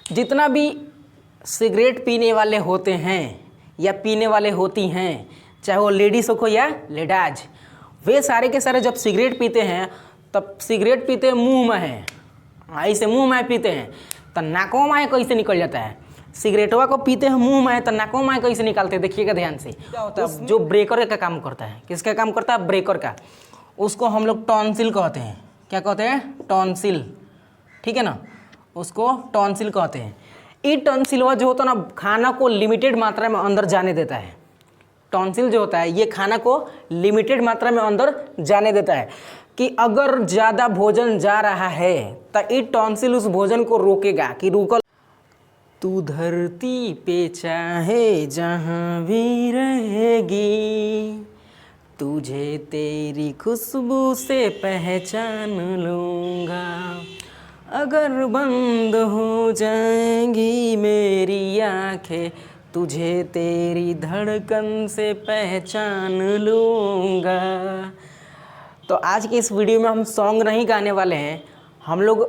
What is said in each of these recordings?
जितना भी सिगरेट पीने वाले होते हैं या पीने वाले होती हैं, चाहे वो लेडीज़ हो या लेडाज, वे सारे के सारे जब सिगरेट पीते हैं तब सिगरेट पीते मुंह में है, ऐसे मुंह में पीते हैं तो नाकों में कैसे निकल जाता है। सिगरेटवा को पीते हैं मुंह में तो नाकों में कैसे निकालते हैं, देखिएगा ध्यान से। क्या होता है, जो ब्रेकर का काम करता है, किसका काम करता है, ब्रेकर का, उसको हम लोग टॉन्सिल कहते हैं। क्या कहते हैं, टॉन्सिल, ठीक है ना, उसको टॉन्सिल कहते हैं। ये टॉन्सिलवा जो होता है ना, खाना को लिमिटेड मात्रा में अंदर जाने देता है। टॉन्सिल जो होता है ये खाना को लिमिटेड मात्रा में अंदर जाने देता है कि अगर ज़्यादा भोजन जा रहा है तो ये टॉन्सिल उस भोजन को रोकेगा कि रुको। तू धरती पे चाहे जहाँ भी रहेगी, तुझे तेरी खुशबू से पहचान लूँगा। अगर बंद हो जाएंगी मेरी आँखें, तुझे तेरी धड़कन से पहचान लूँगा। तो आज के इस वीडियो में हम सॉन्ग नहीं गाने वाले हैं, हम लोग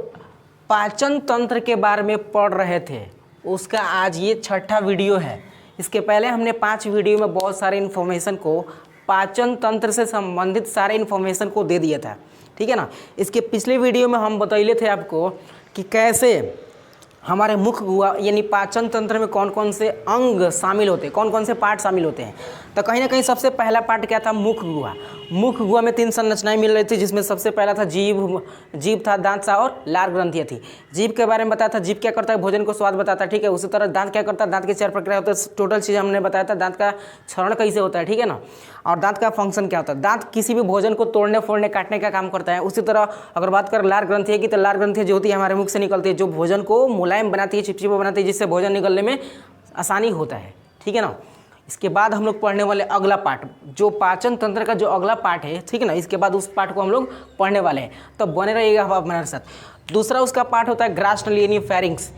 पाचन तंत्र के बारे में पढ़ रहे थे, उसका आज ये छठा वीडियो है। इसके पहले हमने 5 वीडियो में बहुत सारे इन्फॉर्मेशन को, पाचन तंत्र से संबंधित सारे इन्फॉर्मेशन को दे दिया था, ठीक है ना। इसके पिछले वीडियो में हम बतैले थे आपको कि कैसे हमारे मुख गुहा यानी पाचन तंत्र में कौन कौन से अंग शामिल होते हैं, कौन कौन से पार्ट शामिल होते हैं। तो कहीं ना कहीं सबसे पहला पार्ट क्या था, मुख गुहा। मुख गुहा में 3 संरचनाएं मिल रही थी, जिसमें सबसे पहला था जीभ था, दांत था और लार ग्रंथियाँ थी। जीभ के बारे में बताया था, जीभ क्या करता है, भोजन को स्वाद बताता है, ठीक है। उसी तरह दांत क्या करता है, दांत की 4 प्रक्रिया होता है, टोटल चीज़ हमने बताया था। दांत का क्षरण कैसे होता है, ठीक है ना, और दांत का फंक्शन क्या होता है। दांत किसी भी भोजन को तोड़ने फोड़ने काटने का काम करता है। उसी तरह अगर बात करें लार ग्रंथि की, तो लार ग्रंथि जो होती है हमारे मुख से निकलती है, जो भोजन को मुलायम बनाती है, चिपचिपा बनाती है, जिससे भोजन निकलने में आसानी होता है, ठीक है ना। इसके बाद हम लोग पढ़ने वाले अगला पार्ट, जो पाचन तंत्र का जो अगला पार्ट है, ठीक है ना, इसके बाद उस पार्ट को हम लोग पढ़ने वाले हैं, तो बने रहिएगा हमारे साथ। दूसरा उसका पार्ट होता है ग्रास्नल यानी फेरिंग्स।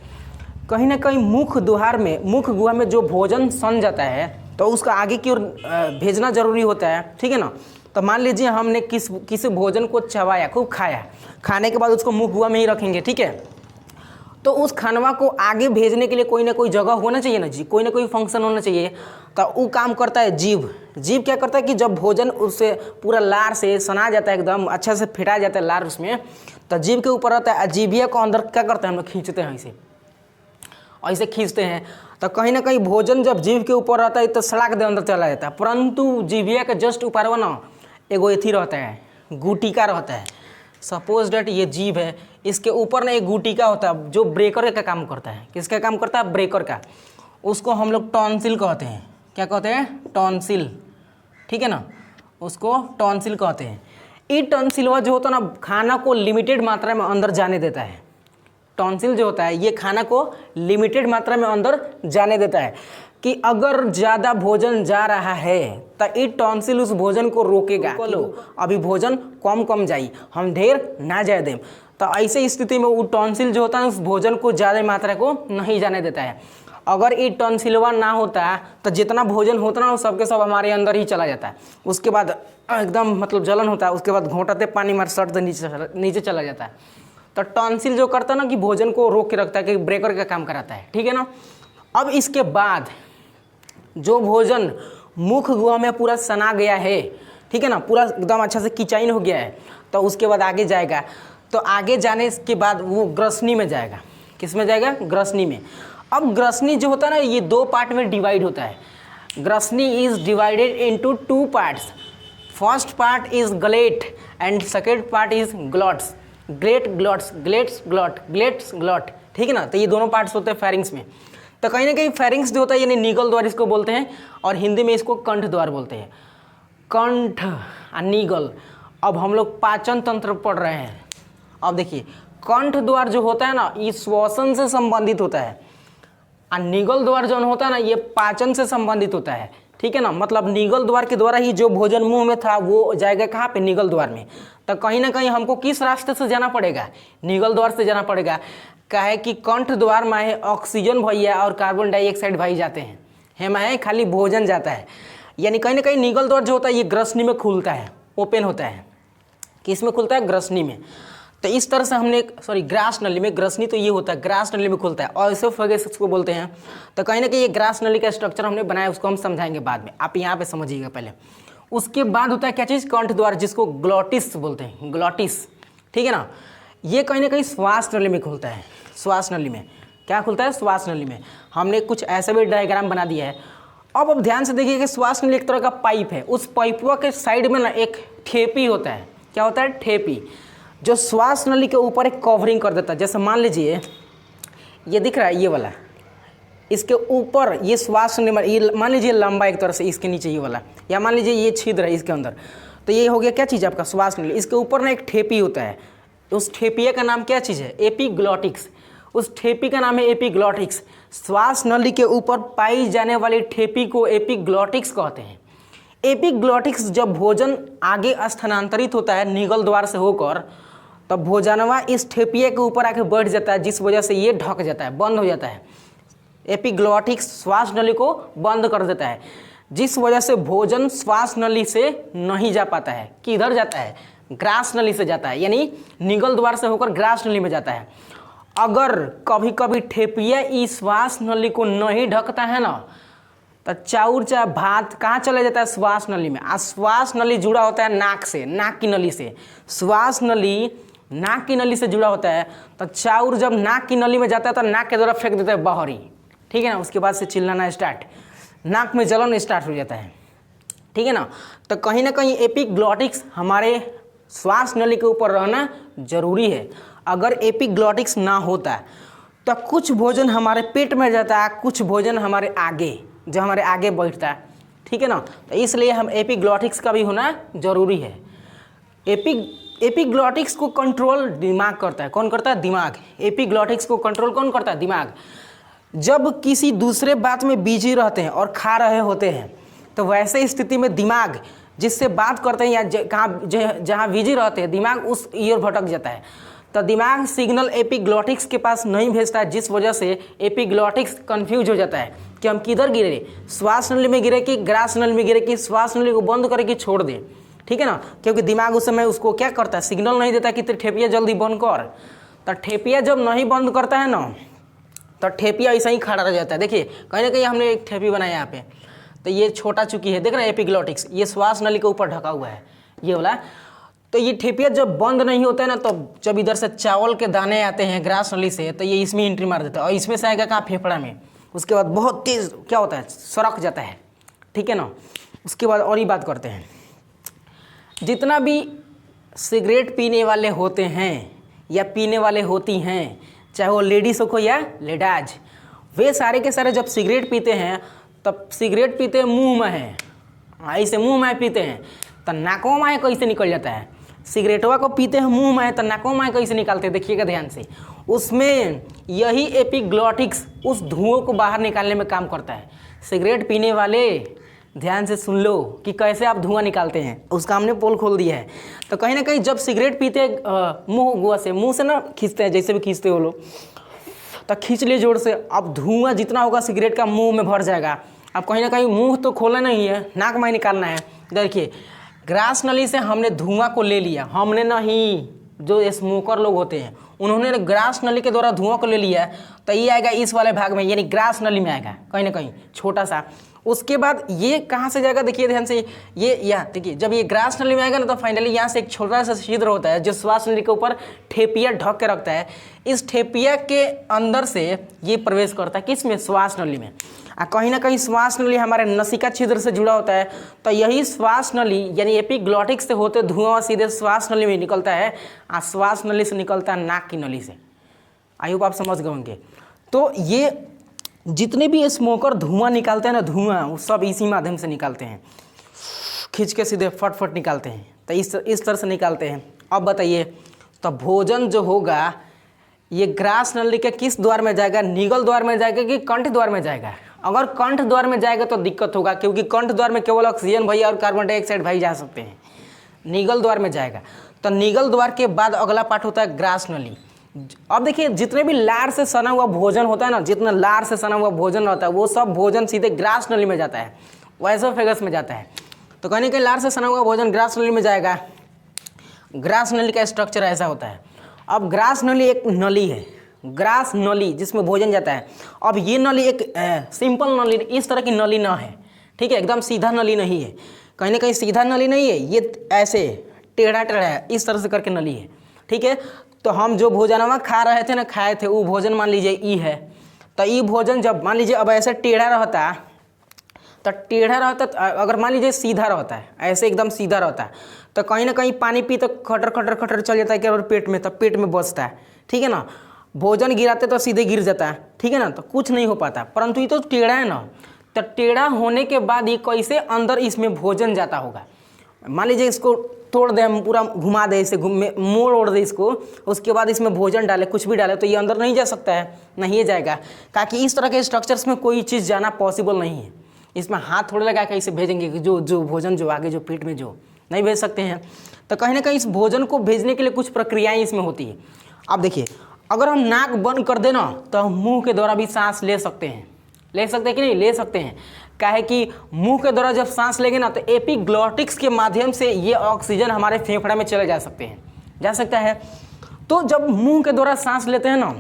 कहीं ना कहीं मुख द्वार में, मुख गुहा में जो भोजन सन जाता है तो उसका आगे की ओर भेजना जरूरी होता है, ठीक है ना। तो मान लीजिए हमने किसी भोजन को चबाया, खूब खाया, खाने के बाद उसको मुख गुहा में ही रखेंगे, ठीक है। तो उस खानवा को आगे भेजने के लिए कोई ना कोई जगह होना चाहिए ना जी, कोई ना कोई फंक्शन होना चाहिए। तो वो काम करता है जीभ। जीभ क्या करता है कि जब भोजन उससे पूरा लार से सना जाता है, एकदम अच्छा से फिटा जाता है लार उसमें, तो जीभ के ऊपर रहता है, जीभिया को अंदर क्या करते हैं हम लोग, खींचते हैं, ऐसे खींचते हैं। तो कहीं ना कहीं भोजन जब जीभ के ऊपर रहता है तो सड़क दे अंदर चला जाता है, परंतु जीभिया का जस्ट ऊपर ना एगो एथी रहता है, गुटिका रहता है। सपोज डेट ये जीभ है, इसके ऊपर ना एक गुटिका होता है जो ब्रेकर का काम करता है। किसका काम करता है, ब्रेकर का। उसको हम लोग टॉन्सिल कहते हैं। क्या कहते हैं, टॉन्सिल, ठीक है ना, उसको टॉन्सिल कहते हैं। ये टॉन्सिलवा जो होता है ना, खाना को लिमिटेड मात्रा में अंदर जाने देता है। टॉन्सिल जो होता है ये खाना को लिमिटेड मात्रा में अंदर जाने देता है कि अगर ज़्यादा भोजन जा रहा है तो ये टॉन्सिल उस भोजन को रोकेगा। लो अभी भोजन कम कम जाई, हम ढेर ना जाए दें। तो ऐसे स्थिति में वो टॉन्सिल जो होता है उस भोजन को ज़्यादा मात्रा को नहीं जाने देता है। अगर ये टॉन्सिलवा ना होता तो जितना भोजन होता ना वो सबके सब हमारे अंदर ही चला जाता है। उसके बाद एकदम मतलब जलन होता है, उसके बाद घोंटाते पानी मार सट नीचे चला जाता है। तो टॉन्सिल जो करता है ना कि भोजन को रोक के रखता है, कि ब्रेकर का काम कराता है, ठीक है ना। अब इसके बाद जो भोजन मुख गुहा में पूरा सना गया है, ठीक है ना, पूरा एकदम अच्छा से किचाइन हो गया है, तो उसके बाद आगे जाएगा। तो आगे जाने के बाद वो ग्रसनी में जाएगा। किस में जाएगा, ग्रसनी में। अब ग्रसनी जो होता है ना ये 2 पार्ट में डिवाइड होता है। ग्रसनी is divided into 2 parts. First part is gullet and second part is glottis. Gullet glottis, gullets glottis, gullets glottis, ठीक है ना। तो ये दोनों पार्ट्स होते हैं फेरिंग्स में। तो कहीं ना कहीं फेरिंग्स जो होता है यानी निगल द्वार इसको बोलते हैं, और हिंदी में इसको कंठ द्वार बोलते हैं। कंठ और निगल। अब हम लोग पाचन तंत्र पढ़ रहे हैं। अब देखिए कंठ द्वार जो होता है ना ये श्वसन से संबंधित होता है, और निगल द्वार जो होता है ना ये पाचन से संबंधित होता है, ठीक है ना। मतलब निगल द्वार के द्वारा ही जो भोजन मुंह में था वो जाएगा कहाँ पे, निगल द्वार में। तो कहीं ना कहीं हमको किस रास्ते से जाना पड़ेगा, निगल द्वार से जाना पड़ेगा। काहे कि कंठ द्वार में ऑक्सीजन भैया और कार्बन डाइऑक्साइड भाई जाते हैं, है खाली भोजन जाता है। यानी कहीं ना कहीं निगल द्वार जो होता है ये ग्रसनी में खुलता है, ओपन होता है। किस में खुलता है, ग्रसनी में। तो इस तरह से हमने ग्रास नली में, ग्रसनी तो ये होता है, ग्रास नली में खुलता है, और इसोफेगस इसको बोलते हैं। तो कहीं ना कहीं ये ग्रास नली का स्ट्रक्चर हमने बनाया, उसको हम समझाएंगे बाद में, आप यहाँ पे समझिएगा पहले। उसके बाद होता है क्या चीज़, कंठ द्वार, जिसको ग्लॉटिस बोलते हैं, ग्लॉटिस, ठीक है ना। ये कहीं ना कहीं श्वास नली में खुलता है। श्वास नली में क्या खुलता है, श्वास नली में। हमने कुछ ऐसे भी डायग्राम बना दिया है। अब ध्यान से देखिए कि श्वास नली एक तरह का पाइप है, उस पाइपवा के साइड में ना एक ठेपी होता है। क्या होता है, ठेपी, जो श्वास नली के ऊपर एक कवरिंग कर देता है। जैसे मान लीजिए ये दिख रहा है, ये वाला, इसके ऊपर ये श्वास नली, ये मान लीजिए लंबा एक तरह से, इसके नीचे ये वाला, या मान लीजिए ये छिद्र है इसके अंदर, तो ये हो गया क्या चीज़, आपका श्वास नली। इसके ऊपर ना एक ठेपी होता है, उस ठेपिया का नाम क्या चीज़ है, एपिग्लॉटिक्स। उस ठेपी का नाम है एपिग्लॉटिक्स। श्वास नली के ऊपर पाई जाने वाली ठेपी को एपिग्लॉटिक्स कहते हैं। एपिग्लॉटिक्स जब भोजन आगे स्थानांतरित होता है निगल द्वार से होकर, तब भोजनवा इस ठेपिया के ऊपर आके बैठ जाता है, जिस वजह से ये ढक जाता है, बंद हो जाता है। एपिग्लॉटिक्स श्वास नली को बंद कर देता है, जिस वजह से भोजन श्वास नली से नहीं जा पाता है। किधर जाता है, ग्रास नली से जाता है, यानी निगल द्वार से होकर ग्रास नली में जाता है। अगर कभी कभी ठेपिया इस श्वास नली को नहीं ढकता है ना, तो चाउर चाहे भात कहाँ चले जाता है, श्वास नली में। और श्वास नली जुड़ा होता है नाक से, नाक की नली से। श्वास नली नाक की नली से जुड़ा होता है, तो चाउर जब नाक की नली में जाता है तो नाक के द्वारा फेंक देता है बाहरी, ठीक है ना। उसके बाद से चिल्लाना स्टार्ट, नाक में जलन स्टार्ट हो जाता है, ठीक है ना। तो कहीं ना कहीं एपिग्लॉटिक्स हमारे श्वास नली के ऊपर रहना जरूरी है। अगर एपिग्लॉटिक्स ना होता तो कुछ भोजन हमारे पेट में जाता है, कुछ भोजन हमारे आगे, जो हमारे आगे बैठता है, ठीक है ना। तो इसलिए हम एपिग्लॉटिक्स का भी होना जरूरी है। एपिग्लॉटिक्स को कंट्रोल दिमाग करता है। कौन करता है, दिमाग। एपिग्लॉटिक्स को कंट्रोल कौन करता है, दिमाग। जब किसी दूसरे बात में बिजी रहते हैं और खा रहे होते हैं, तो वैसे स्थिति में दिमाग जिससे बात करते हैं या जहाँ बिजी रहते हैं, दिमाग उस ईयर भटक जाता है। तो दिमाग सिग्नल एपिग्लॉटिक्स के पास नहीं भेजता है, जिस वजह से एपिग्लॉटिक्स कंफ्यूज हो जाता है कि हम किधर गिरे, श्वास नली में गिरे कि ग्रास नली में गिरे, कि श्वास नली को बंद करे कि छोड़ दे, ठीक है ना। क्योंकि दिमाग उस समय उसको क्या करता है, सिग्नल नहीं देता कि ठेपिया जल्दी बंद कर। तो ठेपिया जब नहीं बंद करता है ना, तो ठेपिया ऐसा ही खड़ा रह जाता है। देखिए कहीं ना कहीं हमने एक ठेपी बनाया यहाँ पे, तो ये छोटा चुकी है, देख रहे हैं एपिग्लॉटिक्स, ये श्वास नली के ऊपर ढका हुआ है ये वाला। तो ये ठेपिया जब बंद नहीं होता है ना, तो जब इधर से चावल के दाने आते हैं ग्रास नली से, तो ये इसमें एंट्री मार देता है, और इसमें से आएगा कहाँ, फेफड़ा में। उसके बाद बहुत तेज़ क्या होता है, सरक जाता है, ठीक है ना। उसके बाद और ही बात करते हैं, जितना भी सिगरेट पीने वाले होते हैं या पीने वाले होती हैं, चाहे वो लेडीज हो या लेडाज, वे सारे के सारे जब सिगरेट पीते हैं, तब सिगरेट पीते मुंह में है, ऐसे मुंह में पीते हैं, तो नाकों में कैसे निकल जाता है। सिगरेटवा को पीते हैं मुंह में, तो नाकों में कैसे निकालते हैं, देखिएगा ध्यान से। उसमें यही एपिग्लॉटिक्स उस धुओं को बाहर निकालने में काम करता है। सिगरेट पीने वाले ध्यान से सुन लो कि कैसे आप धुआं निकालते हैं, उसका हमने पोल खोल दिया है। तो कहीं ना कहीं जब सिगरेट पीते मुंह से ना खींचते हैं, जैसे भी खींचते हो लोग, तो खींच लिए जोर से। अब धुआं जितना होगा सिगरेट का मुंह में भर जाएगा। अब कहीं ना कहीं मुंह तो खोलना नहीं है, नाक में निकालना है। देखिए ग्रास नली से हमने धुआं को ले लिया, हमने नहीं, जो स्मोकर लोग होते हैं उन्होंने ग्रास नली के द्वारा धुआं को ले लिया, तो ये आएगा इस वाले भाग में, यानी ग्रास नली में आएगा कहीं ना कहीं छोटा सा। उसके बाद ये कहाँ से जाएगा, देखिए ध्यान से, ये यहाँ देखिए, जब ये ग्रास नली में आएगा ना, तो फाइनली यहाँ से एक छोटा सा छिद्र होता है जो श्वास नली के ऊपर ठेपिया ढक के रखता है। इस ठेपिया के अंदर से ये प्रवेश करता है किस में, श्वास नली में। कहीं ना कहीं श्वास नली हमारे नसिका छिद्र से जुड़ा होता है, तो यही श्वास नली यानी एपिग्लॉटिक्स से होते धुआं सीधे श्वास नली में निकलता है, और श्वास नली से निकलता है नाक की नली से। आई होप आप समझ गए होंगे। तो ये जितने भी स्मोकर धुआं निकालते हैं ना, धुआं वो सब इसी माध्यम से निकालते हैं, खींच के सीधे फट निकालते हैं। तो इस तरह से निकालते हैं। अब बताइए, तो भोजन जो होगा ये ग्रास नली के किस द्वार में जाएगा, निगल द्वार में जाएगा कि कंठ द्वार में जाएगा। अगर कंठ द्वार में जाएगा तो दिक्कत होगा, क्योंकि कंठ द्वार में केवल ऑक्सीजन भाई और कार्बन डाइऑक्साइड भाई जा सकते हैं। निगल द्वार में जाएगा, तो निगल द्वार के बाद अगला पार्ट होता है ग्रास नली। अब देखिए जितने भी लार से सना हुआ भोजन होता है ना, जितना लार से सना हुआ भोजन रहता है, वो सब भोजन सीधे ग्रास नली में जाता है, एसोफेगस में जाता है। तो कहीं लार से सना हुआ भोजन ग्रास नली में जाएगा। ग्रास नली का स्ट्रक्चर ऐसा होता है। अब ग्रास नली एक नली है, ग्रास नली जिसमें भोजन जाता है। अब ये नली एक सिंपल नली, इस तरह की नली ना है, ठीक है, एकदम सीधा नली नहीं है, कहीं ना कहीं सीधा नली नहीं है, ये ऐसे टेढ़ा टेढ़ा है, इस तरह से करके नली है, ठीक है। तो हम जो भोजन खा रहे थे ना, खाए थे, वो भोजन मान लीजिए ई है। तो ई भोजन जब मान लीजिए अब ऐसे टेढ़ा रहता, तो टेढ़ा रहता, अगर मान लीजिए सीधा रहता है, ऐसे एकदम सीधा रहता है, तो कहीं ना कहीं पानी पी तो खटर खटर खटर चल जाता है कि और पेट में, तब पेट में बचता है, ठीक है ना। भोजन गिराते तो सीधे गिर जाता है, ठीक है ना, तो कुछ नहीं हो पाता। परंतु ये तो टेढ़ा है ना, तो टेढ़ा होने के बाद ये कैसे अंदर इसमें भोजन जाता होगा। मान लीजिए इसको तोड़ दे, हम पूरा घुमा दे, इसे मोड़ ओढ़ दे इसको, उसके बाद इसमें भोजन डाले, कुछ भी डाले, तो ये अंदर नहीं जा सकता है, नहीं ये जाएगा, ताकि इस तरह के स्ट्रक्चर्स में कोई चीज़ जाना पॉसिबल नहीं है। इसमें हाथ थोड़े लगा के इसे भेजेंगे कि जो भोजन जो आगे जो पेट में जो नहीं भेज सकते हैं। तो कहीं ना कहीं इस भोजन को भेजने के लिए कुछ प्रक्रियाएं इसमें होती है। अब देखिए, अगर हम नाक बंद कर देना तो हम मुंह के द्वारा भी सांस ले सकते हैं, ले सकते हैं कि नहीं, ले सकते हैं। काहे कि मुंह के द्वारा जब सांस लेंगे ना, तो एपिग्लॉटिक्स के माध्यम से ये ऑक्सीजन हमारे फेफड़े में चले जा सकते हैं, जा सकता है। तो जब मुंह के द्वारा सांस लेते हैं ना,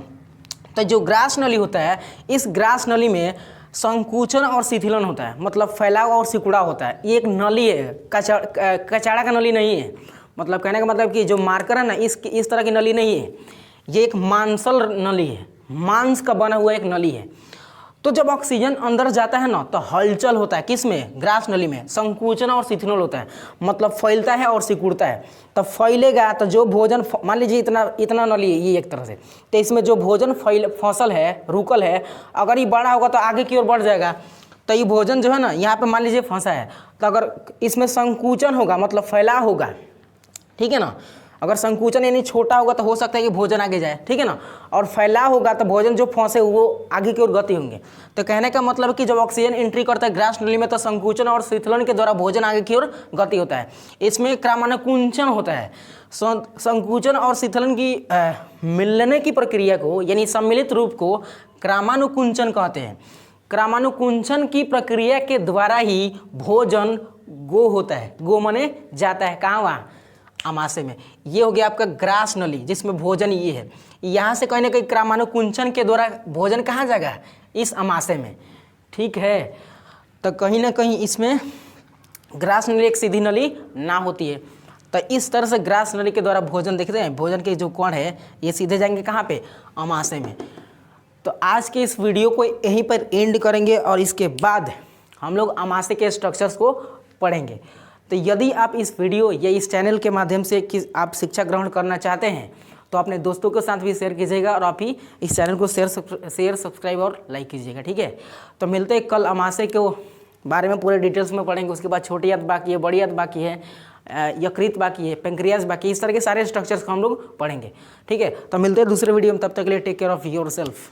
तो जो ग्रास नली होता है, इस ग्रास नली में संकुचन और शिथिलन होता है, मतलब फैलाव और सिकुड़ा होता है। ये एक नली है, कचाड़ा का नली नहीं है। मतलब कहने का मतलब कि जो मार्कर है ना, इस तरह की नली नहीं है, ये एक मांसल नली है, मांस का बना हुआ एक नली है। तो जब ऑक्सीजन अंदर जाता है ना, तो हलचल होता है, किसमें, ग्रास नली में, संकुचन और शिथिलन होता है, मतलब फैलता है और सिकुड़ता है। तब फैलेगा तो जो भोजन, मान लीजिए इतना नली है ये एक तरह से, तो इसमें जो भोजन फसल है, रुकल है, अगर ये बड़ा होगा तो आगे की ओर बढ़ जाएगा। तो ये भोजन जो है ना, यहाँ पे मान लीजिए फंसा है, तो अगर इसमें संकुचन होगा, मतलब फैलाव होगा, ठीक है ना। अगर संकुचन यानी छोटा होगा तो हो सकता है कि भोजन आगे जाए, ठीक है ना, और फैलाव होगा तो भोजन जो फंसे वो आगे की ओर गति होंगे। तो कहने का मतलब कि जब ऑक्सीजन एंट्री करता है ग्रास नली में, तो संकुचन और शिथिलन के द्वारा भोजन आगे की ओर गति होता है। इसमें क्रमानुकुंचन होता है। संकुचन और शिथिलन की मिलने की प्रक्रिया को, यानी सम्मिलित रूप को क्रमानुकुंचन कहते हैं। क्रमानुकुंचन की प्रक्रिया के द्वारा ही भोजन गो होता है, गो मने जाता है, कहाँ, वहाँ आमाशय में। ये हो गया आपका ग्रास नली, जिसमें भोजन ये है। यहाँ से कहीं ना कहीं क्रमानुकुंचन के द्वारा भोजन कहाँ जाएगा, इस आमाशय में, ठीक है। तो कहीं ना कहीं इसमें ग्रास नली एक सीधी नली ना होती है। तो इस तरह से ग्रास नली के द्वारा भोजन, देखते हैं भोजन के जो कण है ये सीधे जाएंगे कहाँ पे, आमाशय में। तो आज के इस वीडियो को यहीं पर एंड करेंगे और इसके बाद हम लोग आमाशय के स्ट्रक्चर्स को पढ़ेंगे। तो यदि आप इस वीडियो या इस चैनल के माध्यम से कि आप शिक्षा ग्रहण करना चाहते हैं, तो अपने दोस्तों के साथ भी शेयर कीजिएगा, और आप ही इस चैनल को शेयर, सब्सक्राइब और लाइक कीजिएगा, ठीक है। तो मिलते हैं कल आमाशय के बारे में पूरे डिटेल्स में पढ़ेंगे। उसके बाद छोटी आंत बाकी है, बड़ी आंत बाकी है, यकृत बाकी है, पेंक्रियाज बाकी है, इस तरह के सारे स्ट्रक्चर्स को हम लोग पढ़ेंगे, ठीक है। तो मिलते हैं दूसरे वीडियो में, तब तक के लिए take care of your self.